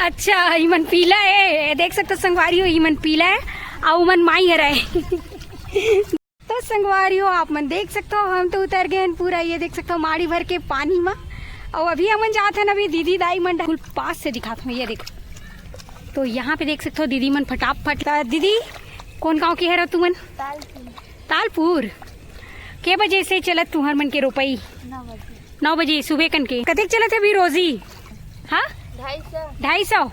अच्छा ईमन पीला है, देख सकते हो संगवारी हो, ईमन पीला है और उमन माई हरा है। तो संगवारी हो आप मन देख सकते हो हम तो उतर गए पूरा, ये देख सकते हो माड़ी भर के पानी में। और अभी हम जाते हैं, अभी दीदी दाई मन फुल पास से दिखाता हूँ, ये देखो। तो यहाँ पे देख सकते हो दीदी मन फटाफट। दीदी कौन गाँव की है तुमन? तालपुर। के बजे से चलत तुहर मन के रोपई? 9 बजे सुबह कन के। कतेक चलत है अभी रोजी? हाँ 250।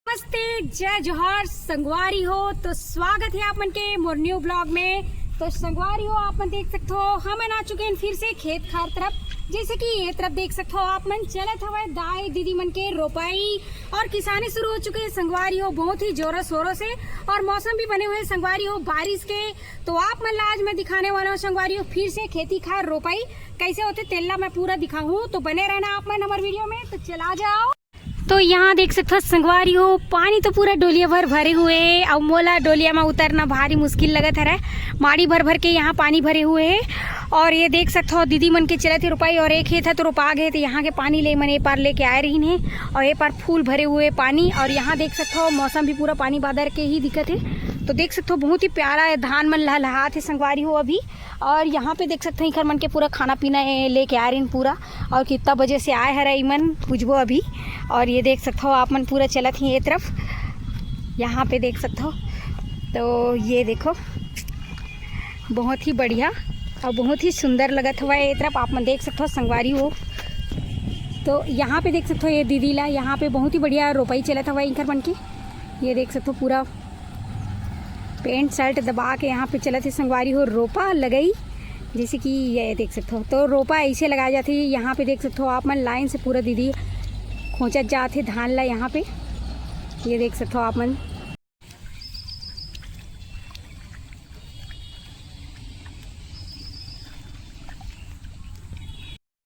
नमस्ते, जय जोहार संगवारी हो। तो स्वागत है आप मन के मोर न्यू ब्लॉग में। तो संगवारी हो आप मन देख सकते हो हम आ चुके हैं फिर से खेत खार तरफ। जैसे कि ये तरफ देख सकते हो आप मन चलत हवे दाई दीदी मन के रोपाई और किसानी शुरू हो चुके हैं संगवारी हो, बहुत ही जोरों शोरों से। और मौसम भी बने हुए संगवारी हो बारिश के। तो आप मन आज मैं दिखाने वाला हूँ संगवारी हो फिर से खेती खार रोपाई कैसे होते तेल्ला मैं पूरा दिखाऊँ। तो बने रहना आप मन हमारे वीडियो में। तो चला जाओ। तो यहाँ देख सकते हो संगवारी हो पानी तो पूरा डोलिया भर भरे हुए है और मोला डोलिया में उतरना भारी मुश्किल लगत है। माड़ी भर भर के यहाँ पानी भरे हुए है। और ये देख सकते हो दीदी मन के चले थे रुपाई और एक खेत है तो रुपा गए थे यहाँ के पानी ले मन ए पार लेके आए रही ने। और ये पार फूल भरे हुए पानी। और यहाँ देख सकते हो मौसम भी पूरा पानी बादर के ही दिक्कत है। तो देख सकते हो बहुत ही प्यारा है, धान मन लहलहा थे संगवारी हो अभी। और यहाँ पे देख सकते हैं इखर मन के पूरा खाना पीना लेके आ रही पूरा। और कितना बजे से आए है रही मन पूछबो अभी। और ये देख सकते हो आप मन पूरा चलत ही ये तरफ, यहाँ पे देख सकते हो। तो ये देखो बहुत ही बढ़िया और बहुत ही सुंदर लगत हुआ है ये तरफ आप मन देख सकते हो संगवारी हो। तो यहाँ पे देख सकते हो ये दीदी ला यहाँ पे बहुत ही बढ़िया रोपाई चलत हुआ इनकर मन के। ये देख सकते हो पूरा पेंट शर्ट दबा के यहाँ पे चलत है संगवारी हो रोपा लगई। जैसे कि ये देख सकते हो तो रोपा ऐसे लगाया जाती है। यहाँ पे देख सकते हो आप मन लाइन से पूरा दीदी खोचत जाते धान ला यहाँ पे। ये देख सकते हो आप मन।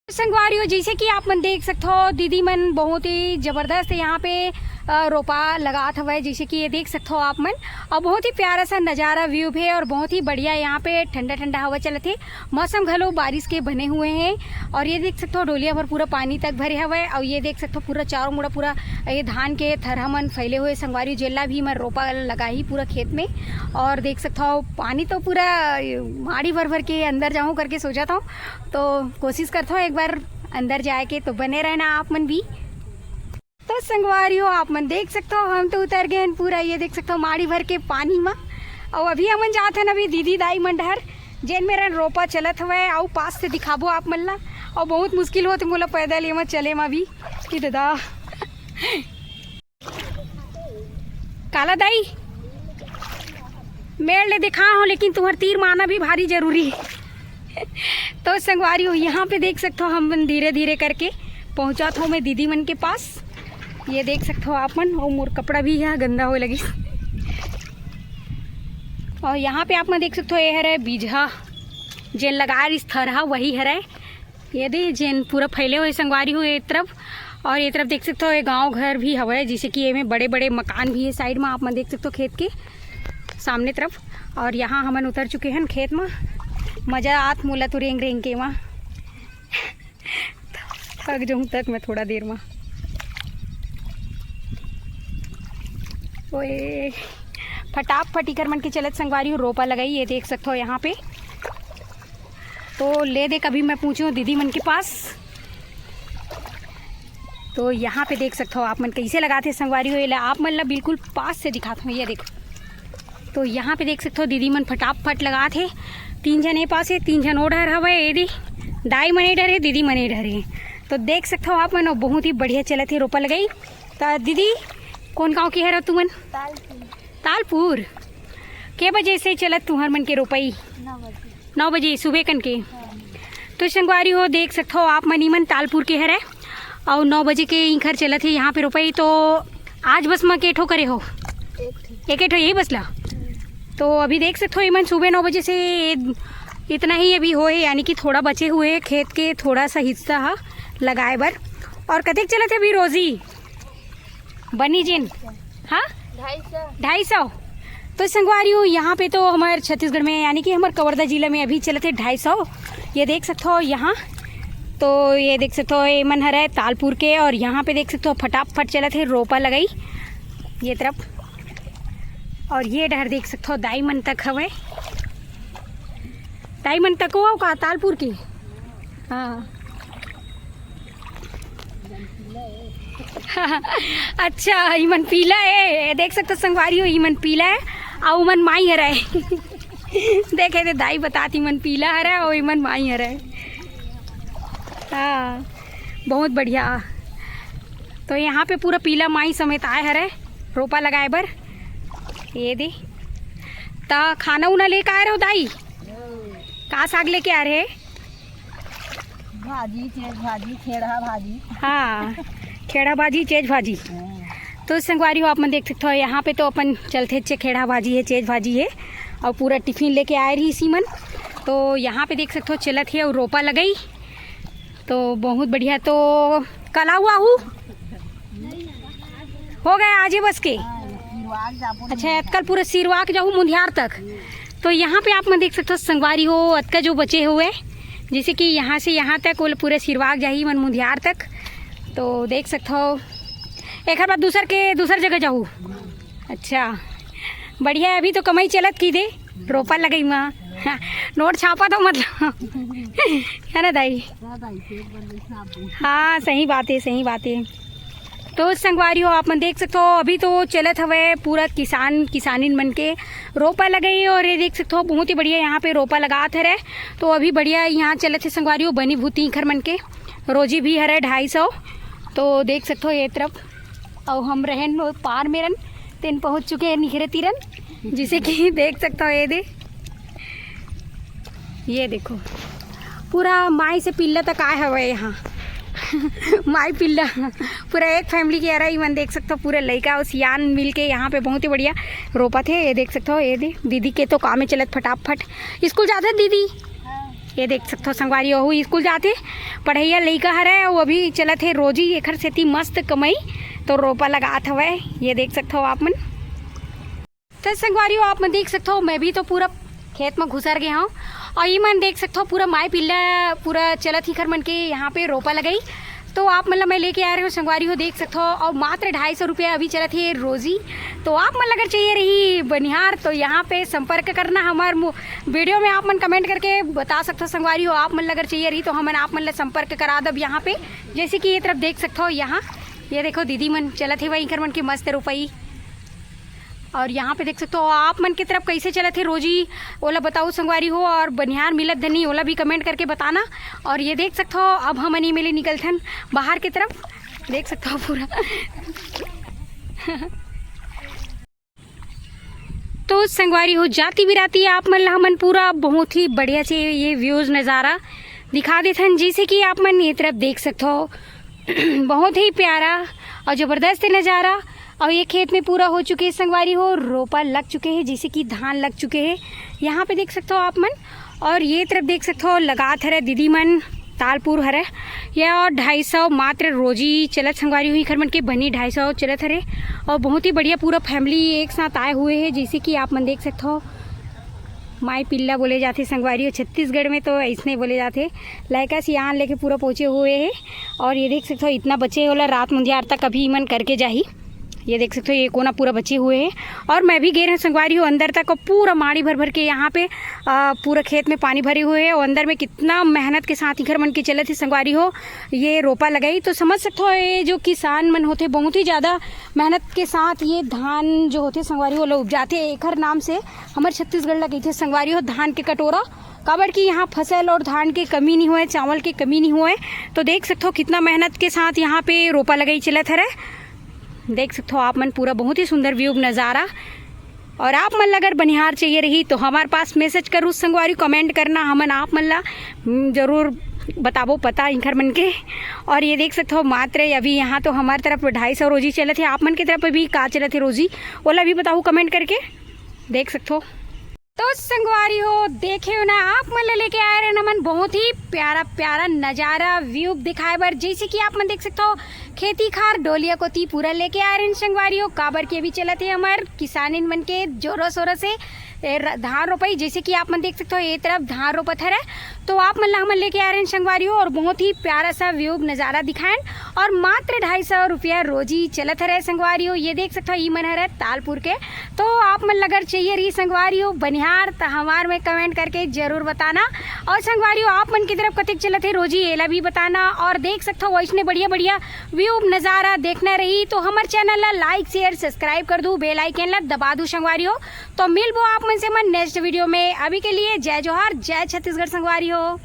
संगवारी हो जैसे कि आप मन देख सकते हो दीदी मन बहुत ही जबरदस्त यहाँ पे रोपा लगात हुआ है। जैसे कि ये देख सकते हो आप मन। और बहुत ही प्यारा सा नज़ारा व्यू है और बहुत ही बढ़िया यहाँ पे ठंडा ठंडा हवा चलत है। मौसम घलो बारिश के बने हुए हैं। और ये देख सकते हो डोलिया भर पूरा पानी तक भरे हुआ है। और ये देख सकते हो पूरा चारों मुड़ा पूरा ये धान के थरहा मन फैले हुए संगवारी जेला भी मैं रोपा लगा ही पूरा खेत में। और देख सकते हो पानी तो पूरा माड़ी भर भर के अंदर जाऊँ करके सोचा था। तो कोशिश करता हूँ एक बार अंदर जाए के। तो बने रहना आप मन भी। तो संगवारी हो आप मन देख सकते हो हम तो उतर गए पूरा, ये देख सकते हो माड़ी भर के पानी में। और अभी हम जाते हैं अभी दीदी दाई मन डहर जेन मेरा रोपा चलत हुआ है। और पास से दिखाबो आप मन ला। और बहुत मुश्किल होते मोला पैदल ये मत चले में भी कि दादा काला दाई मेड़ ले दिखा हो लेकिन तुम्हार तीर मारना भी भारी जरूरी है। तो संगवारी हो यहाँ पे देख सकते हो हम धीरे धीरे करके पहुँचा था मैं दीदी मन के पास। ये देख सकते हो आप मन। और मोर कपड़ा भी यहाँ गंदा हो लगी। और यहाँ पे आप मन देख सकते हो ये हरे बीजहा जेन लगा इस थरहा वही हरे। ये दे जेन पूरा फैले हुए संगवारी हो ये तरफ। और ये तरफ देख सकते हो ये गांव घर भी हवा है। जैसे कि ये में बड़े बड़े मकान भी है साइड में आप मन देख सकते हो खेत के सामने तरफ। और यहाँ हमन उतर चुके हैं खेत में। मज़ा आत मोला तो रेंग रेंग के वहाँ थक जाऊँ तक मैं थोड़ा देर में। ओए फटाफट इकर मन के चलत संगवारी हो रोपा लगाई। ये देख सकते हो यहाँ पे। तो ले दे कभी मैं पूछूँ दीदी मन के पास। तो यहाँ पे देख सकते हो आप मन कैसे लगाते संगवारी हो। आप मन ला बिल्कुल पास से दिखाता हूँ, ये देखो। तो यहाँ पे देख सकते हो दीदी मन फटाफट लगाते। 3 जन ये पास है 3 जन ओ डर हवा है। ये दाई मने डर है दीदी मने डर है। तो देख सकते हो आप मन बहुत ही बढ़िया चलत है रोपा लगाई। तो दीदी कौन गाँव की है तुमन? तालपुर। के बजे से चलत तुहर मन के रोपई? 9 बजे सुबह कन के। तो संगवारी हो देख सकते हो आप मन मन तालपुर के हरे। और 9 बजे के घर चलत है यहाँ पे रोपई। तो आज बस में के ठो करे हो? एक ठो यही बसला। तो अभी देख सकते हो इमन सुबह 9 बजे से इतना ही अभी हो है, यानी कि थोड़ा बचे हुए खेत के थोड़ा सा हिस्सा है लगाए बर। और कतेक चलत है अभी रोजी बनी जिन? हाँ 250। तो संगवारी हो यहाँ पे तो हमारे छत्तीसगढ़ में यानी कि हमारे कवर्धा जिला में अभी चलते 250। ये देख सकते हो यहाँ तो ये देख सकते हो ये मन हरा है तालपुर के। और यहाँ पे देख सकते हो फटाफट चलत है रोपा लगाई ये तरफ। और ये डहर देख सकते हो दाई मन तक हवे, दाई मन तक हो का तालपुर की। हाँ अच्छा ईमन पीला है, देख सकते हो संगवारी हो ईमन पीला है और मन माई हरा है। देखे थे दाई बताती मन पीला हरा है और ईमन माई हरा है। हाँ बहुत बढ़िया। तो यहाँ पे पूरा पीला माई समेत आए हरे रोपा लगाए बर। ये दे ता खाना उना लेके आ रहे हो दाई, का साग लेके आ रहे? भाजी, चेज भाजी, खेड़ा भाजी। हाँ खेड़ा भाजी चेज भाजी। तो संगवारी हो आप मन देख सकते हो यहाँ पे तो अपन चलते चे खेड़ा भाजी है चेज भाजी है और पूरा टिफिन लेके आए रही इसी मन। तो यहाँ पे देख सकते हो चलत है और रोपा लगाई तो बहुत बढ़िया। तो कल हुआ हूँ हो गए आजे बस के। अच्छा कल पूरा सिरवाक जाऊँ मुंधियार तक। तो यहाँ पे आप मन देख सकते हो संगवारी हो अतका जो बचे हुए जैसे कि यहाँ से यहाँ तक वो पूरे सिरवाक जाही मन मुंधियार तक। तो देख सकते हो एक बार दूसर जगह जाऊँ। अच्छा बढ़िया है, अभी तो कमाई चलत की दे रोपा लगाई माँ। हाँ, नोट छापा तो मतलब है ना दाई। हाँ सही बात है सही बात है। तो संगवारी हो आप मन देख सकते हो अभी तो चलत हवे पूरा किसानिन मन के रोपा लगाई। और ये देख सकते हो बहुत ही बढ़िया यहाँ पे रोपा लगात हरे। तो अभी बढ़िया यहाँ चलत है संगवारी हो बनी भूती घर मन के रोजी भी हरे 250। तो देख सकते हो ये तरफ और हम रहन पार मेरन तेन पहुँच चुके हैं निखरे तीरन जिसे कि देख सकते हो ये देखो पूरा माई से पिल्ला तक आए हुए यहाँ। माई पिल्ला पूरा एक फैमिली की आ रहा है मन देख सकते हो पूरे लड़का और सियान मिल के यहाँ पे बहुत ही बढ़िया रोपा थे। ये देख सकते हो ये दीदी के तो काम में चलत फटाफट स्कूल जाते दीदी। ये देख सकते हो संगवारी हो स्कूल जाते पढ़ैया लड़का हरे वो अभी चलत है रोजी एखर सेती मस्त कमाई तो रोपा लगात हवे। ये देख सकते हो आप मन। तो संगवारी हो आप मन देख सकते हो मैं भी तो पूरा खेत में घुसर गया हूँ और ये मन देख सकते हो पूरा माई पिल्ला पूरा चलत ही खर मन के यहाँ पे रोपा लगाई। तो आप मतलब मैं लेके आ रहे हो संगवारी हो देख सकते हो और मात्र 250 रुपया अभी चलत है रोजी। तो आप मन अगर चाहिए रही बनिहार तो यहाँ पे संपर्क करना हमार वीडियो में आप मन कमेंट करके बता सकते हो संगवारी हो आप मन अगर चाहिए रही तो हम आप मन संपर्क करा दब यहाँ पे। जैसे कि ये तरफ देख सकते हो यहाँ ये देखो दीदी मन चलत है वही घर मन की मस्त रुपई। और यहाँ पे देख सकते हो आप मन की तरफ कैसे चलत है रोजी ओला बताओ संगवारी हो और बनिहार मिलत धनी ओला भी कमेंट करके बताना। और ये देख सकते हो अब हम अनी मिले निकलथन बाहर की तरफ देख सकते हो पूरा। तो संगवारी हो जाती बिराती आप मन हमन पूरा बहुत ही बढ़िया से ये व्यूज़ नज़ारा दिखा देथन जैसे कि आप मन ये तरफ देख सकते हो। बहुत ही प्यारा और ज़बरदस्त नज़ारा। और ये खेत में पूरा हो चुके हैं संगवारी हो रोपा लग चुके हैं जैसे कि धान लग चुके हैं यहाँ पे देख सकते हो आप मन। और ये तरफ देख सकते हो लगात हरे दीदी मन तालपुर हरे या और 250 मात्र रोजी चलत संगवारी हुई घर मन के बनी 250 चलत हरे। और बहुत ही बढ़िया पूरा फैमिली एक साथ आए हुए हैं जैसे कि आप मन देख सकते हो। माई पिल्ला बोले जाते संगवारी हो छत्तीसगढ़ में तो ऐसने बोले जाते लड़का सियान लेके पूरा पहुँचे हुए हैं। और ये देख सकते हो इतना बचे होला रात मुंधियार तक अभी मन करके जाही। ये देख सकते हो ये कोना पूरा बचे हुए हैं। और मैं भी गए हैं संगवारी हो अंदर तक और पूरा माड़ी भर भर के यहाँ पे पूरा खेत में पानी भरे हुए है। और अंदर में कितना मेहनत के साथ ही घर मन के चले थे संगवारी हो ये रोपा लगाई। तो समझ सकते हो ये जो किसान मन होते बहुत ही ज़्यादा मेहनत के साथ ये धान जो होते संगवारी हो लोग उपजाते एकर नाम से हमारे छत्तीसगढ़ लगे थे संगवारी हो धान के कटोरा काबर की यहाँ फसल और धान की कमी नहीं हुए चावल की कमी नहीं हुए। तो देख सकते हो कितना मेहनत के साथ यहाँ पे रोपा लगाई चलत है। देख सकते हो आप मन पूरा बहुत ही सुंदर व्यू नज़ारा। और आप मन अगर बनिहार चाहिए रही तो हमारे पास मैसेज करूँ संगवारी कमेंट करना हमन आप मन ला जरूर बताबो पता इनकर मन के। और ये देख सकते हो मात्र अभी यहाँ तो हमारे तरफ 250 रोजी चले थे आप मन की तरफ अभी का चले थे रोजी ओला भी बताओ कमेंट करके देख सकते हो। तो संगवारी हो देखे हो ना आप मन लेके आए रहे नमन बहुत ही प्यारा प्यारा नज़ारा व्यू दिखाए बर जैसे कि आप मन देख सकते हो खेती खार डोलिया को ती पूरा लेके आ रहे हैं संगवारी हो काबर के भी चलते हमार किसानिन मन के जोरों शोरों से धान रोपाई, जैसे कि आप मन देख सकते हो ये तरफ धान रोपत है। तो आप मन ला हमन लेके आ रहे हैं संगवारियों, और बहुत ही प्यारा सा व्यू नज़ारा दिखाएं, और मात्र 250 रुपया रोजी चलत है संगवारियों। ये देख सकते हो ई मन है तालपुर के। तो आप मन अगर चाहिए रही संगवारियों बनिहार तो हमार में कमेंट करके जरूर बताना। और संगवारियों आप मन की तरफ कतिक चलत है रोजी एला भी बताना। और देख सकते हो वैसने बढ़िया बढ़िया व्यू नज़ारा देखना रही तो हमारे चैनल ला लाइक शेयर सब्सक्राइब कर दूँ, बेल आइकन ला दबा दूँ संगवारियों। तो मिलबो आप मन से मन नेक्स्ट वीडियो में। अभी के लिए जय जोहार, जय छत्तीसगढ़ संगवारियों।